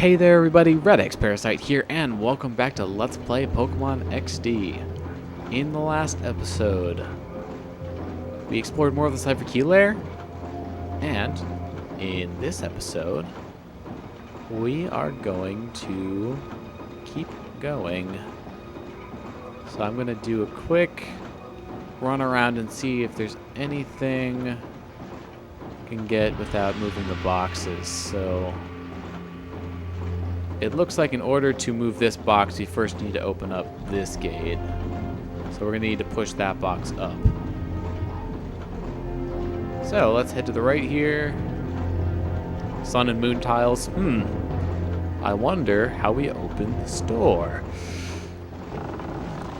Hey there everybody, redxparasite here, and welcome back to Let's Play Pokemon XD. In the last episode, we explored more of the Cipher Key Lair, and in this episode, we are going to keep going. So I'm going to do a quick run around and see if there's anything I can get without moving the boxes. So it looks like in order to move this box, you first need to open up this gate. So we're going to need to push that box up. So let's head to the right here. Sun and moon tiles. I wonder how we open this door.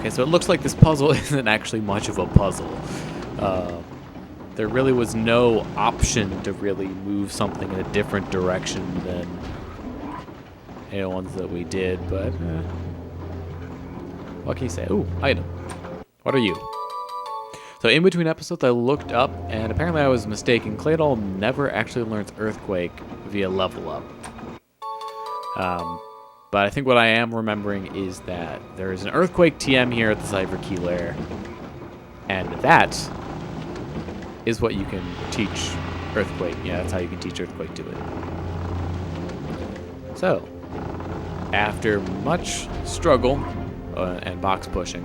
Okay, so it looks like this puzzle isn't actually much of a puzzle. There really was no option to really move something in a different direction than the ones that we did, but what can you say? Ooh, item. What are you? So in between episodes, I looked up, and apparently I was mistaken. Claydol never actually learns Earthquake via level up. But I think what I am remembering is that there is an Earthquake TM here at the Cipher Key Lair, and that is what you can teach Earthquake. Yeah, that's how you can teach Earthquake to it. So after much struggle and box pushing,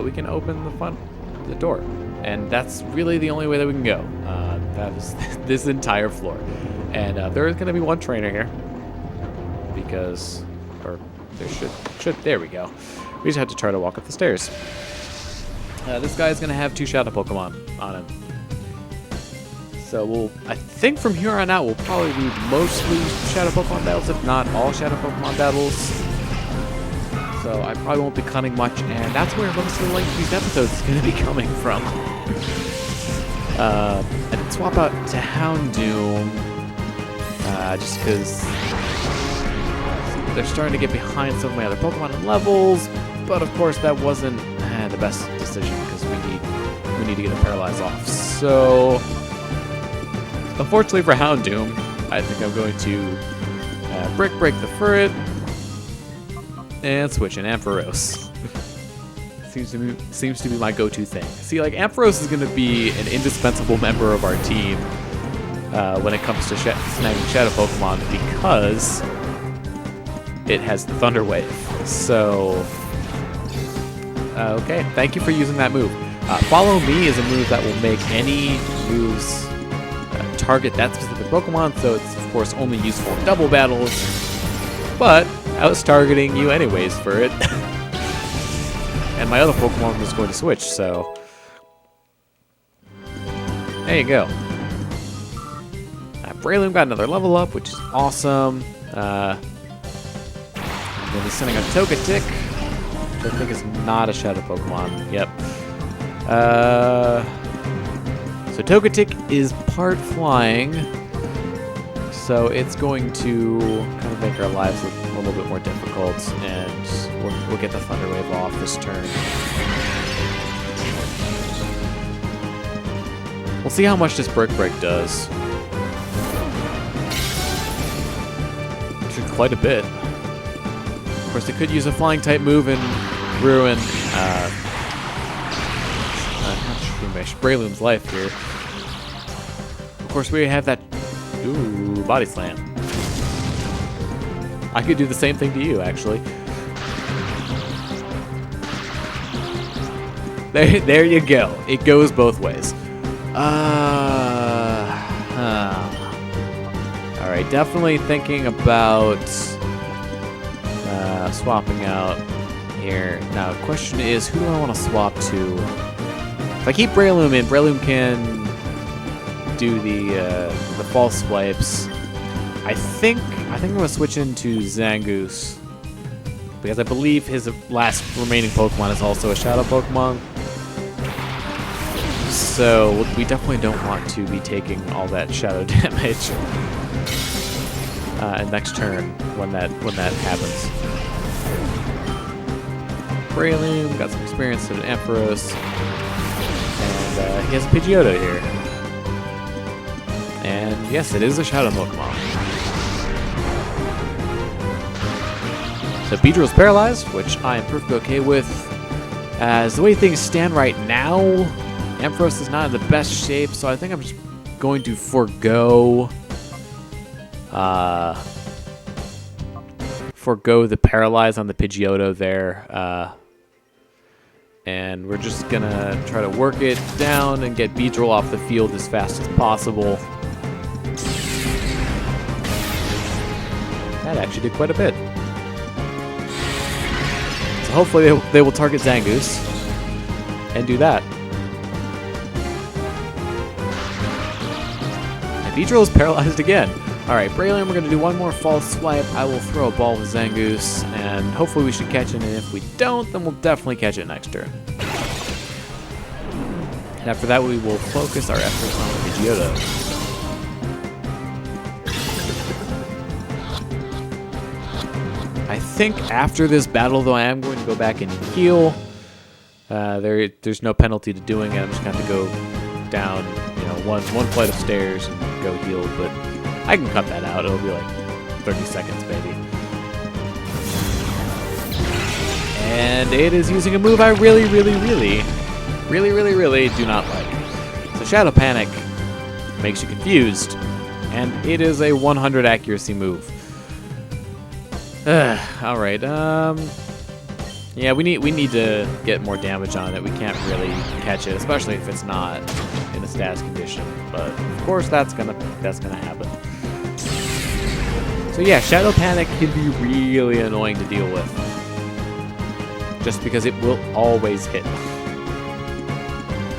we can open the door, and that's really the only way that we can go. That is this entire floor, and there is going to be one trainer here because, or there should there we go. We just have to try to walk up the stairs. This guy is going to have 2 Shadow Pokemon on him. So I think from here on out, we'll probably do mostly Shadow Pokemon battles, if not all Shadow Pokemon battles. So I probably won't be cutting much, and that's where most of the length of these episodes is going to be coming from. I did swap out to Houndoom, just because they're starting to get behind some of my other Pokemon in levels, but of course that wasn't the best decision because we need to get them paralyzed off. So unfortunately for Houndoom, I think I'm going to Brick Break the Furret and switch in Ampharos. seems to be my go-to thing. See, like, Ampharos is going to be an indispensable member of our team when it comes to snagging Shadow Pokemon because it has the Thunder Wave. So, okay, thank you for using that move. Follow Me is a move that will make any moves target that specific Pokemon, so it's of course only useful in double battles, but I was targeting you anyways for it. And my other Pokemon was going to switch, so there you go. Breloom got another level up, which is awesome. I'm going to be sending a Togetic, which I think is not a Shadow Pokemon. Yep. So Togetic is part flying, so it's going to kind of make our lives a little bit more difficult, and we'll get the Thunder Wave off this turn. We'll see how much this Brick Break does. Actually, quite a bit. Of course, they could use a Flying type move and ruin Breloom's life here. Of course, we have that Body Slam. I could do the same thing to you, actually. There you go. It goes both ways. Alright, definitely thinking about swapping out here. Now, the question is, who do I want to swap to? If I keep Breloom in, Breloom can do the false swipes. I think I'm gonna switch into Zangoose because I believe his last remaining Pokemon is also a Shadow Pokemon. So we definitely don't want to be taking all that Shadow damage next turn when that happens. Breloom got some experience in Ampharos. And he has a Pidgeotto here. And yes, it is a Shadow Pokemon. So Beedrill's paralyzed, which I am perfectly okay with. As the way things stand right now, Ampharos is not in the best shape, so I think I'm just going to forego the paralyze on the Pidgeotto there. And we're just gonna try to work it down and get Beedrill off the field as fast as possible. That actually did quite a bit. So hopefully they will target Zangoose and do that. And Beedrill is paralyzed again. Alright, Braylon, we're going to do one more false swipe. I will throw a ball with Zangoose, and hopefully we should catch it, and if we don't, then we'll definitely catch it next turn. And after that, we will focus our efforts on the Pidgeotto. I think after this battle, though, I am going to go back and heal. There's no penalty to doing it. I'm just going to have to go down, one flight of stairs and go heal, but I can cut that out. It'll be like 30 seconds, maybe. And it is using a move I really do not like. So Shadow Panic makes you confused, and it is a 100 accuracy move. Alright, yeah, we need to get more damage on it. We can't really catch it, especially if it's not in a status condition. But of course that's gonna happen. So yeah, Shadow Panic can be really annoying to deal with. Just because it will always hit.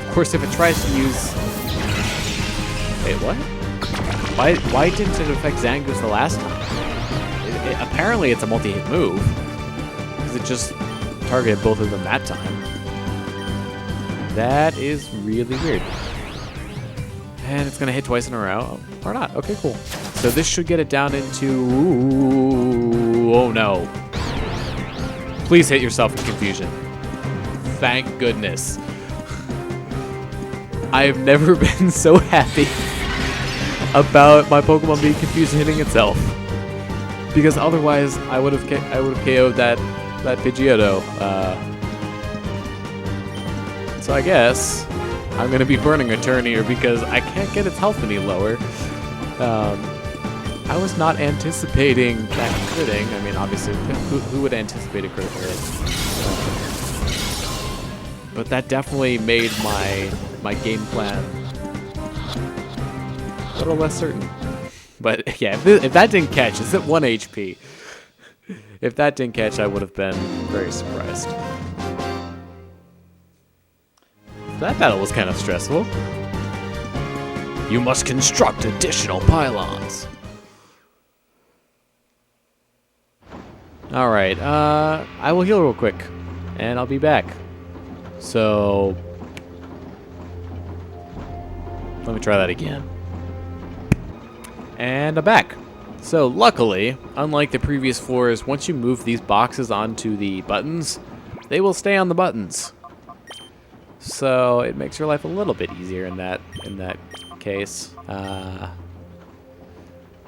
Of course, if it tries to use... Wait, what? Why didn't it affect Zangoose the last time? Apparently it's a multi-hit move. Because it just targeted both of them that time. That is really weird. And it's going to hit twice in a row. Or not. Okay, cool. So this should get it down into... Oh, no. Please hit yourself in confusion. Thank goodness. I've never been so happy about my Pokemon being confused and hitting itself. Because otherwise, I would have KO'd that Pidgeotto. So I guess I'm going to be burning a turn here because I can't get its health any lower. I was not anticipating that critting. I mean, obviously, who would anticipate a crit hit? But that definitely made my game plan a little less certain. But yeah, if that didn't catch, it's at 1 HP. If that didn't catch, I would have been very surprised. That battle was kind of stressful. You must construct additional pylons. Alright, I will heal real quick, and I'll be back. So, let me try that again. And I'm back. So, luckily, unlike the previous floors, once you move these boxes onto the buttons, they will stay on the buttons. So, it makes your life a little bit easier in that case.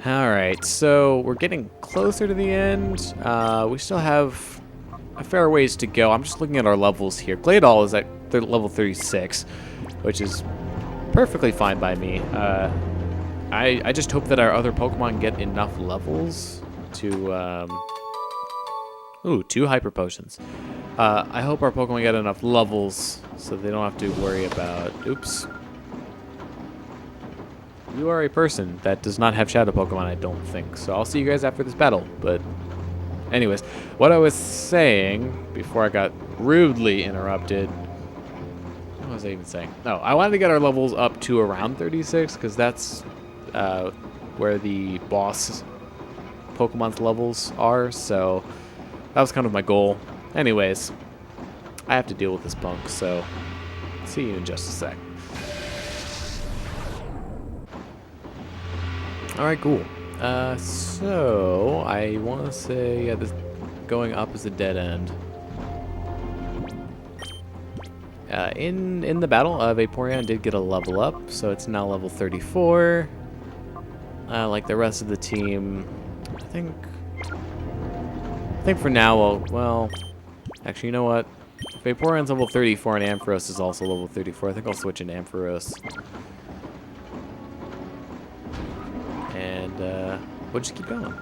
Alright, so we're getting closer to the end. We still have a fair ways to go. I'm just looking at our levels here. Gladeol is at level 36, which is perfectly fine by me. I just hope that our other Pokemon get enough levels to... Ooh, 2 Hyper Potions. I hope our Pokemon get enough levels so they don't have to worry about... Oops. You are a person that does not have Shadow Pokemon, I don't think. So I'll see you guys after this battle. But anyways, what I was saying before I got rudely interrupted... What was I even saying? No, I wanted to get our levels up to around 36 because that's where the boss Pokemon's levels are. So that was kind of my goal. Anyways, I have to deal with this punk, so see you in just a sec. Alright, cool. So I want to say, yeah, this going up is a dead end. In the battle, Vaporeon did get a level up, so it's now level 34. Like the rest of the team, I think think for now, well, actually, you know what? If Vaporeon's level 34 and Ampharos is also level 34, I think I'll switch into Ampharos. And we'll just keep going.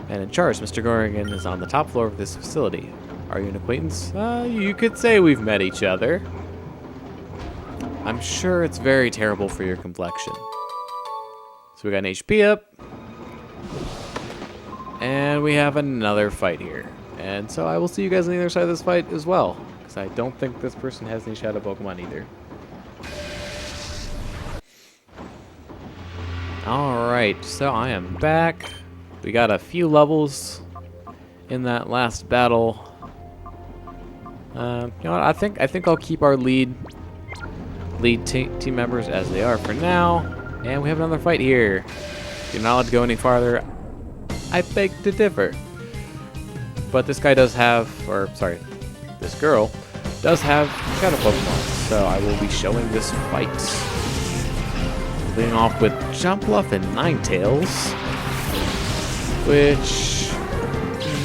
And in charge, Mr. Gorrigan is on the top floor of this facility. Are you an acquaintance? You could say we've met each other. I'm sure it's very terrible for your complexion. So we got an HP up. And we have another fight here. And so I will see you guys on the other side of this fight as well. Because I don't think this person has any Shadow Pokemon either. Alright, so I am back. We got a few levels in that last battle. You know what? I think I'll keep our lead team members as they are for now. And we have another fight here. You're not allowed to go any farther. I beg to differ. But this guy does have, or sorry, this girl does have Shadow Pokemon. So I will be showing this fight. Leading off with Jumpluff and Ninetales, which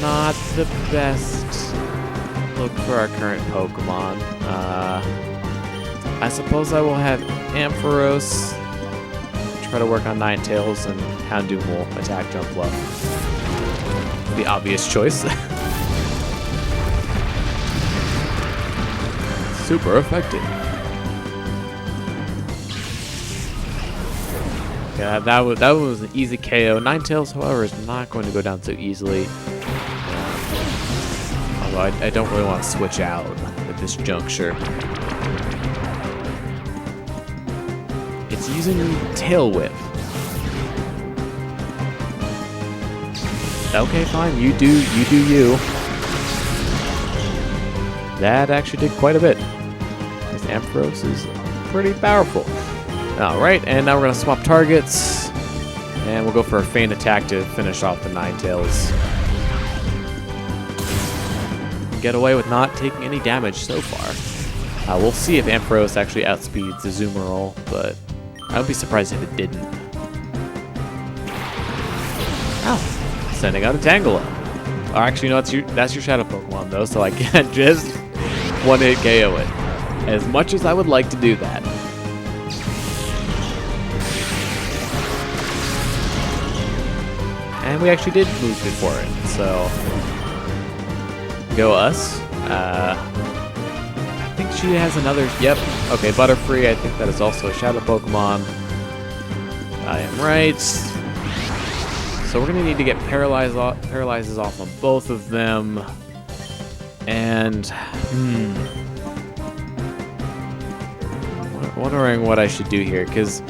not the best look for our current Pokemon. I suppose I will have Ampharos try to work on Ninetales, and Houndoom will attack Jumpluff. The obvious choice. Super effective. Yeah, that was an easy KO. Ninetales, however, is not going to go down so easily. Although I don't really want to switch out at this juncture. It's using Tail Whip. Okay, fine. You do you. That actually did quite a bit. This Ampharos is pretty powerful. Alright, and now we're going to swap targets. And we'll go for a Feint Attack to finish off the Ninetales. Get away with not taking any damage so far. We'll see if Ampharos actually outspeeds the Azumarill, but I would be surprised if it didn't. Ow! Sending out a Tangela. Oh, actually, no, that's your Shadow Pokemon, though, so I can't just one-hit KO it. As much as I would like to do that. And we actually did move before it, so go us. I think she has another. Yep. Okay, Butterfree. I think that is also a Shadow Pokemon. I am right. So we're gonna need to get paralyzes off on both of them. And wondering what I should do here, because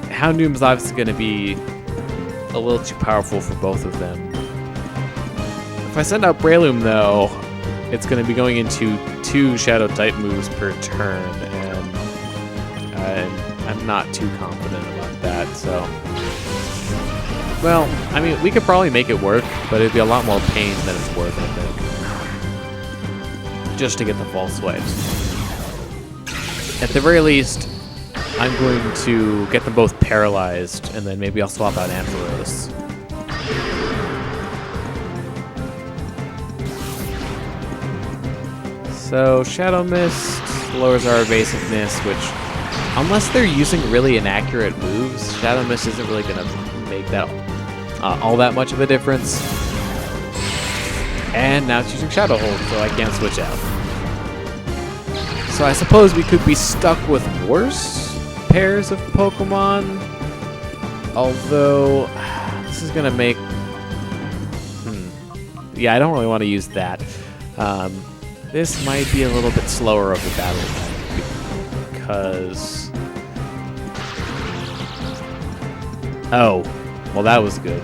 Houndoom's obviously gonna be a little too powerful for both of them. If I send out Breloom, though, it's going to be going into 2 Shadow-type moves per turn, and I'm not too confident about that, so... Well, I mean, we could probably make it work, but it'd be a lot more pain than it's worth, I think. Just to get the false swipes. At the very least, I'm going to get them both paralyzed, and then maybe I'll swap out Ampharos. So, Shadow Mist lowers our evasiveness, which, unless they're using really inaccurate moves, Shadow Mist isn't really going to make that all that much of a difference. And now it's using Shadow Hold, so I can't switch out. So I suppose we could be stuck with worse pairs of Pokemon, although this is gonna make yeah, I don't really want to use that. This might be a little bit slower of a battle because oh, well, that was good.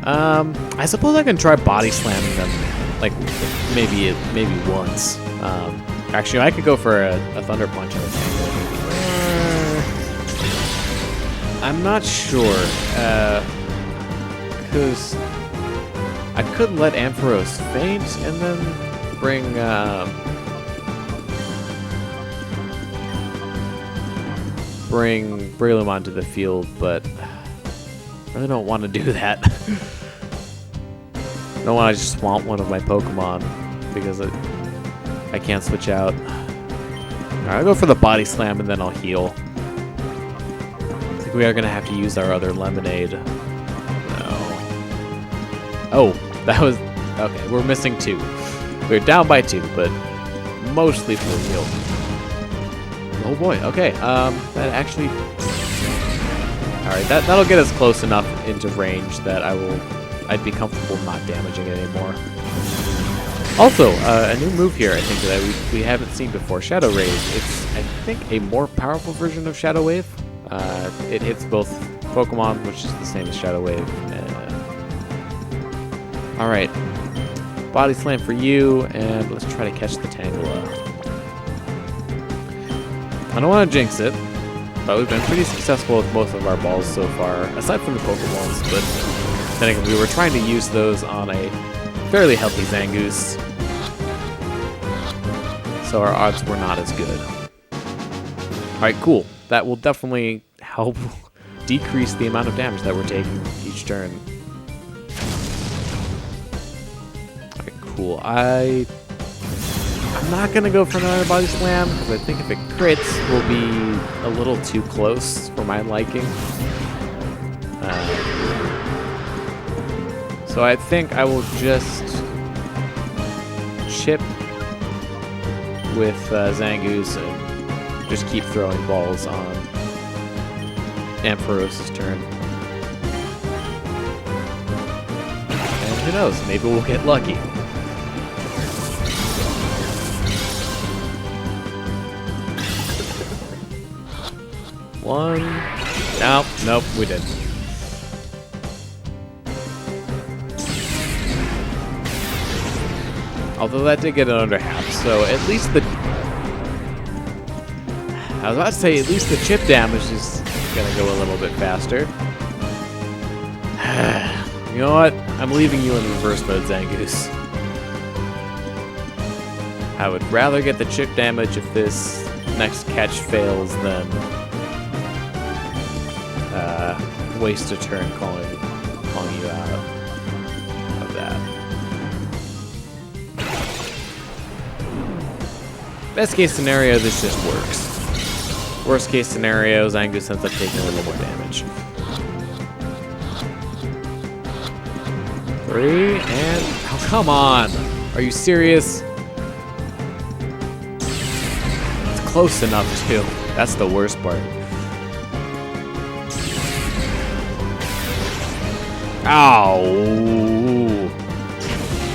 I suppose I can try body slamming them, like maybe once. Actually, I could go for a Thunder Punch. I'm not sure, because I could let Ampharos faint and then bring Breloom onto the field, but really don't want to do that. I don't want to just swamp one of my Pokemon because I can't switch out. Alright, I'll go for the Body Slam and then I'll heal. I think we are going to have to use our other Lemonade. No. Oh, that was... Okay, we're missing 2. We're down by 2, but mostly for the heal. Oh boy, okay. That actually... Alright, that'll get us close enough into range that I'd be comfortable not damaging it anymore. Also, a new move here, I think, that we haven't seen before. Shadow Raise. It's, I think, a more powerful version of Shadow Wave. It hits both Pokemon, which is the same as Shadow Wave. Alright. Body Slam for you, and let's try to catch the Tangela. I don't want to jinx it, but we've been pretty successful with most of our balls so far, aside from the Pokeballs, but then again, we were trying to use those on a fairly healthy Zangoose, so our odds were not as good. Alright, cool. That will definitely help decrease the amount of damage that we're taking each turn. Alright, cool. I'm not going to go for another Body Slam, because I think if it crits, we'll be a little too close for my liking. So I think I will just chip with Zangoose and just keep throwing balls on Ampharos' turn. And who knows, maybe we'll get lucky. One. Nope, we didn't. Although that did get it under half, so at least the... I was about to say, at least the chip damage is gonna go a little bit faster. You know what? I'm leaving you in reverse mode, Zangoose. I would rather get the chip damage if this next catch fails than waste a turn calling you out of that. Best case scenario, this just works. Worst case scenario, Zangoose ends up taking a little more damage. 3, and... Oh, come on! Are you serious? It's close enough, too. That's the worst part. Ow!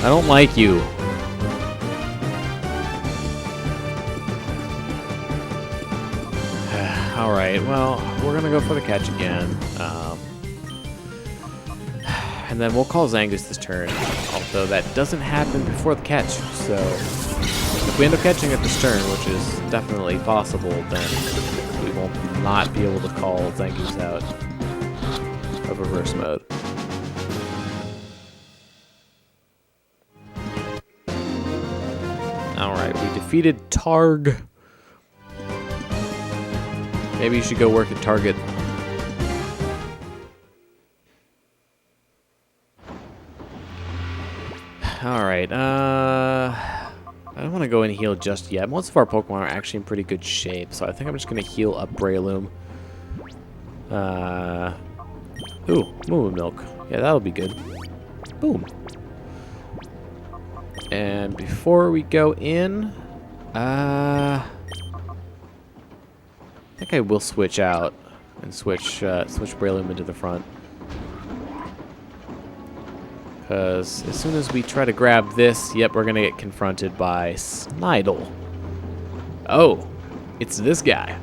I don't like you. Alright, well, we're gonna go for the catch again. And then we'll call Zangoose this turn. Although that doesn't happen before the catch, so if we end up catching it this turn, which is definitely possible, then we will not be able to call Zangoose out of reverse mode. Alright, we defeated Targ. Maybe you should go work at Target. Alright, I don't want to go and heal just yet. Most of our Pokemon are actually in pretty good shape, so I think I'm just going to heal up Breloom. Ooh, Moo Milk. Yeah, that'll be good. Boom. And before we go in, I think I will switch out and switch Breloom into the front. Because as soon as we try to grab this, yep, we're going to get confronted by Snidle. Oh, it's this guy.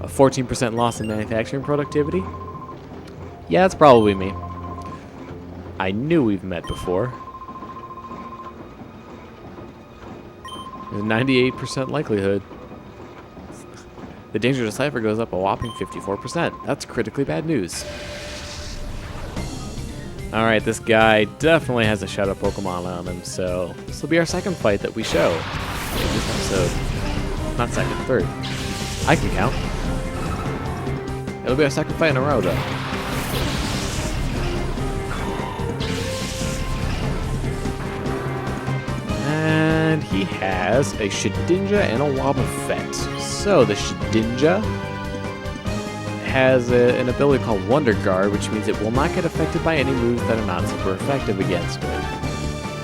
A 14% loss in manufacturing productivity? Yeah, that's probably me. I knew we've met before. There's a 98% likelihood. The danger to Cipher goes up a whopping 54%. That's critically bad news. Alright, this guy definitely has a Shadow Pokemon on him, so this will be our second fight that we show in this episode. Not second, third. I can count. It'll be our second fight in a row, though. has a Shedinja and a Wobbuffet. So the Shedinja has an ability called Wonder Guard, which means it will not get affected by any moves that are not super effective against it.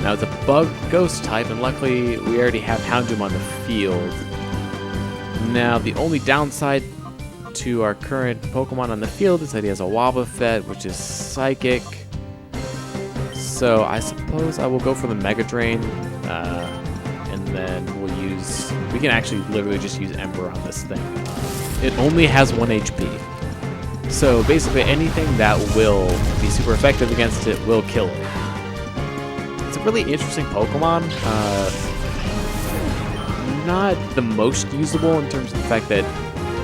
Now it's a bug ghost type, and luckily we already have Houndoom on the field. Now the only downside to our current Pokemon on the field is that he has a Wobbuffet, which is Psychic. So I suppose I will go for the Mega Drain, and then we can actually literally just use Ember on this thing. It only has 1 HP. So basically anything that will be super effective against it will kill it. It's a really interesting Pokemon. Not the most usable in terms of the fact that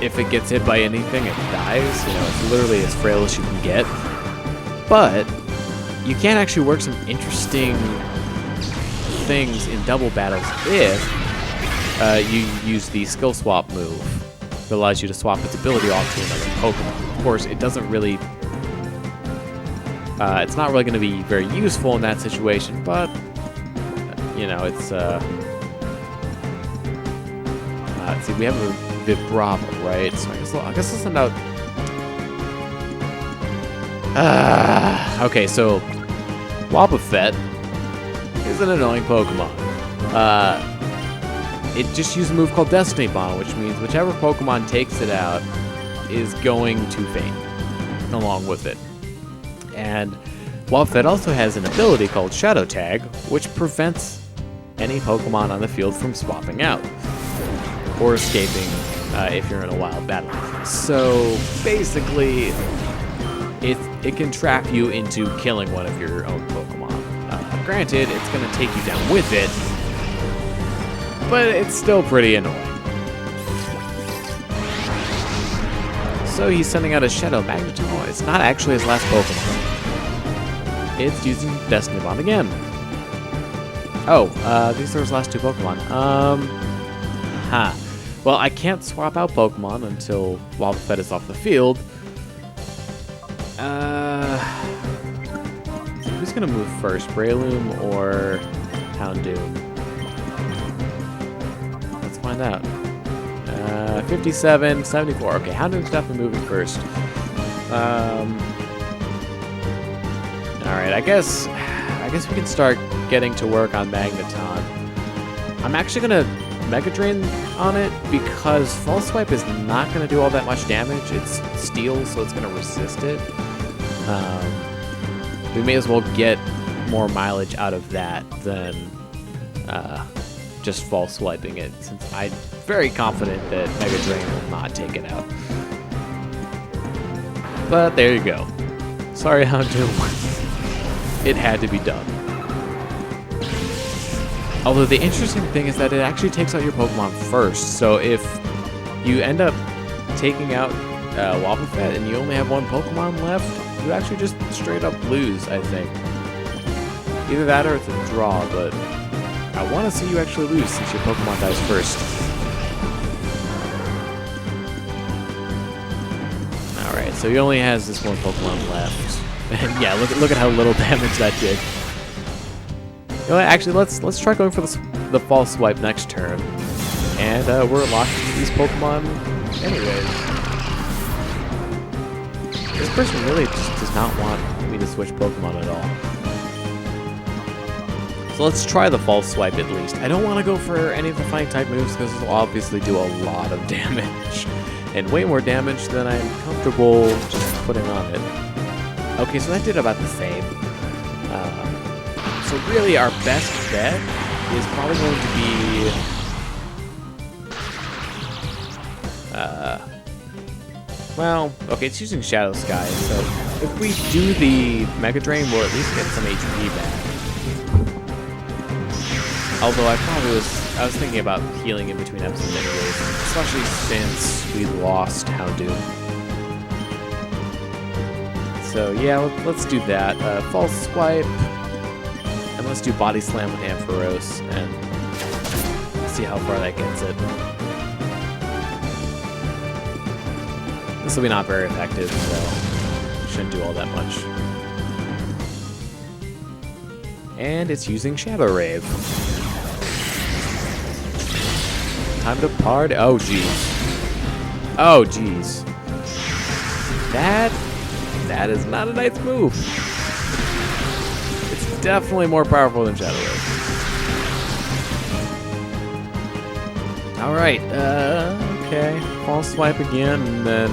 if it gets hit by anything, it dies. You know, it's literally as frail as you can get. But you can actually work some interesting things in double battles if you use the skill swap move that allows you to swap its ability off to another Pokemon. Of course, it doesn't really... it's not really going to be very useful in that situation, but, you know, it's... let's see, we have a Vibrava, right? So I guess let's send out... okay, so Wobbuffet is an annoying Pokemon. It just used a move called Destiny Bond, which means whichever Pokemon takes it out is going to faint along with it. And Wobbuffet also has an ability called Shadow Tag, which prevents any Pokemon on the field from swapping out or escaping if you're in a wild battle. So basically, it can trap you into killing one of your own Pokemon. Granted, it's going to take you down with it, but it's still pretty annoying. So he's sending out a Shadow Magneton. It's not actually his last Pokemon. It's using Destiny Bond again. Oh, these are his last 2 Pokemon. Well, I can't swap out Pokemon until Wobbuffet is off the field. Who's gonna move first, Breloom or Houndoom? Let's find out. 57, 74. Okay, Houndoom's definitely moving first. Alright, I guess we can start getting to work on Magneton. I'm actually gonna Mega Drain on it because False Swipe is not gonna do all that much damage. It's Steel, so it's gonna resist it. We may as well get more mileage out of that than just False Swiping it, since I'm very confident that Mega Drain will not take it out. But there you go. Sorry, Houndoom. It had to be done. Although the interesting thing is that it actually takes out your Pokemon first, so if you end up taking out Wobbuffet and you only have 1 Pokemon left, you actually just straight up lose, I think. Either that or it's a draw, but I want to see you actually lose since your Pokemon dies first. Alright, so he only has this 1 Pokemon left. And yeah, look at how little damage that did. You know what, actually, let's try going for the False Swipe next turn. And we're locked into these Pokemon anyways. This person really just does not want me to switch Pokemon at all. So let's try the False Swipe at least. I don't want to go for any of the Fighting type moves because this will obviously do a lot of damage. And way more damage than I'm comfortable just putting on it. Okay, so that did about the same. So really our best bet is probably going to be... well, okay, it's using Shadow Sky, so if we do the Mega Drain, we'll at least get some HP back. Although I was thinking about healing in between episodes anyways, especially since we lost Houndoom. So yeah, let's do that. False Swipe, and let's do Body Slam with Ampharos, and see how far that gets it. This will be not very effective, so shouldn't do all that much. And it's using Shadow Rave. Time to party. Oh, jeez. Oh, jeez. That is not a nice move. It's definitely more powerful than Shadow Wave. Alright, okay. False swipe again, and then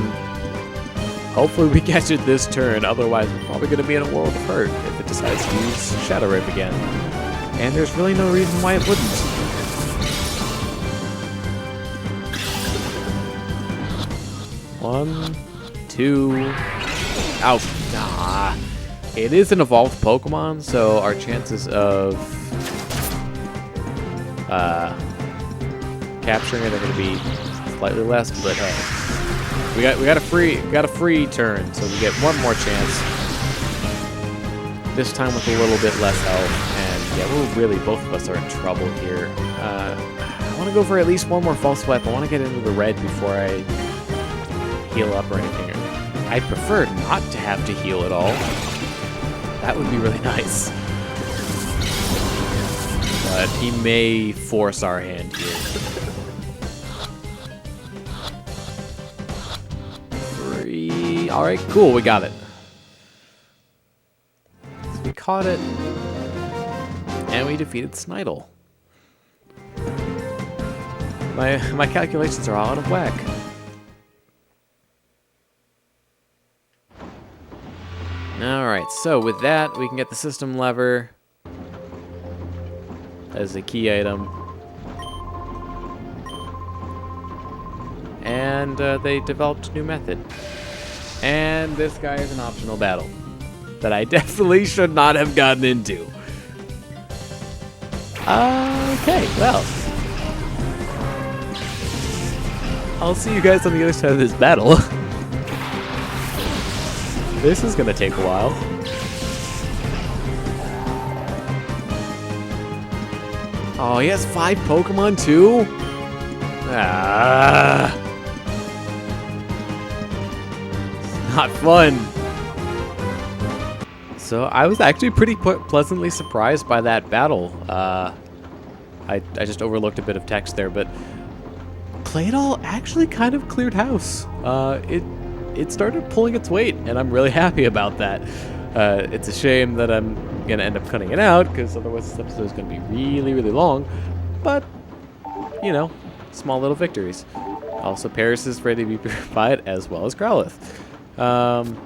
hopefully we catch it this turn. Otherwise, we're probably going to be in a world of hurt if it decides to use Shadow Wave again. And there's really no reason why it wouldn't. 1, 2... Ouch. Nah. It is an evolved Pokemon, so our chances of capturing it are going to be slightly less, but hey. We got a free turn, so we get one more chance. This time with a little bit less health, and yeah, we're really, both of us are in trouble here. I want to go for at least one more false swipe. I want to get into the red before I heal up or anything. I'd prefer not to have to heal at all. That would be really nice. But he may force our hand here. 3. Alright, cool, we got it. So we caught it. And we defeated Snidle. My calculations are all out of whack. Alright, so with that, we can get the system lever as a key item. And they developed a new method. And this guy is an optional battle that I definitely should not have gotten into. Okay, well. I'll see you guys on the other side of this battle. This is gonna take a while. Oh, he has 5 Pokemon too? Ah. It's not fun. So I was actually pretty pleasantly surprised by that battle. I just overlooked a bit of text there, but Claydol actually kind of cleared house. It started pulling its weight, and I'm really happy about that. It's a shame that I'm going to end up cutting it out, because otherwise this episode is going to be really, really long. But, you know, small little victories. Also, Paris is ready to be purified, as well as Growlithe. I'm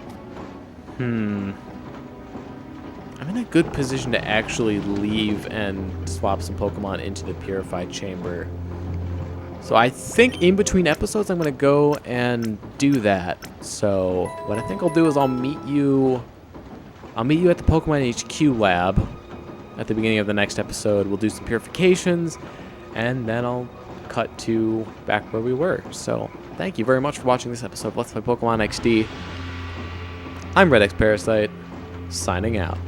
in a good position to actually leave and swap some Pokemon into the purified chamber. So I think in between episodes I'm going to go and do that. So what I think I'll do is I'll meet you at the Pokemon HQ lab at the beginning of the next episode. We'll do some purifications, and then I'll cut to back where we were. So thank you very much for watching this episode of Let's Play Pokemon XD. I'm redxparasite, signing out.